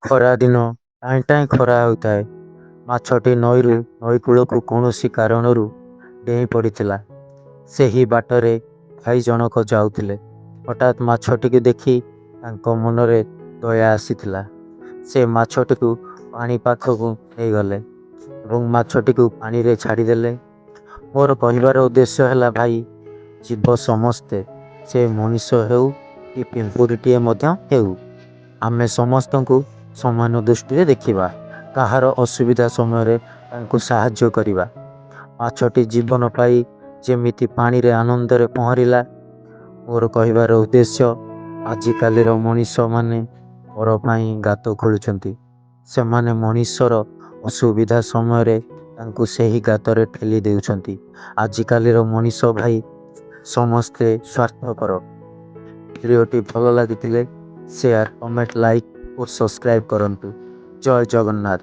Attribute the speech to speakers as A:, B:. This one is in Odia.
A: ଖରା ଦିନ ଟାଇଁ ଟାଇଁ ଖରା ହେଉଥାଏ। ମାଛଟି ନଈରୁ ନଈକୂଳକୁ କୌଣସି କାରଣରୁ ଡେଇଁ ପଡ଼ିଥିଲା। ସେହି ବାଟରେ ଭାଇ ଜଣକ ଯାଉଥିଲେ। ହଠାତ୍ ମାଛଟିକୁ ଦେଖି ତାଙ୍କ ମନରେ ଦୟା ଆସିଥିଲା। ସେ ମାଛଟିକୁ ପାଣି ପାଖକୁ ନେଇଗଲେ ଏବଂ ମାଛଟିକୁ ପାଣିରେ ଛାଡ଼ିଦେଲେ। ମୋର କହିବାର ଉଦ୍ଦେଶ୍ୟ ହେଲା ଭାଇ, ଜୀବ ସମସ୍ତେ, ସେ ମଣିଷ ହେଉ କି ପିମ୍ପୁଡ଼ିଟିଏ ମଧ୍ୟ ହେଉ, ଆମେ ସମସ୍ତଙ୍କୁ ସମାନ ଦୃଷ୍ଟିରେ ଦେଖିବା। କାହାର ଅସୁବିଧା ସମୟରେ ତାଙ୍କୁ ସାହାଯ୍ୟ କରିବା। ମାଛଟି ଜୀବନ ପାଇ ଯେମିତି ପାଣିରେ ଆନନ୍ଦରେ ପହଁରିଲା। ମୋର କହିବାର ଉଦ୍ଦେଶ୍ୟ, ଆଜିକାଲିର ମଣିଷମାନେ ପର ପାଇଁ ଗାତ ଖୋଳୁଛନ୍ତି। ସେମାନେ ମଣିଷର ଅସୁବିଧା ସମୟରେ ତାଙ୍କୁ ସେହି ଗାତରେ ଠେଲି ଦେଉଛନ୍ତି। ଆଜିକାଲିର ମଣିଷ ଭାଇ ସମସ୍ତେ ସ୍ୱାର୍ଥପର। ଭିଡ଼ିଓଟି ଭଲ ଲାଗିଥିଲେ ସେୟାର, କମେଣ୍ଟ, ଲାଇକ୍ ଓ ସବସ୍କ୍ରାଇବ୍ କରନ୍ତୁ। ଜୟ ଜଗନ୍ନାଥ।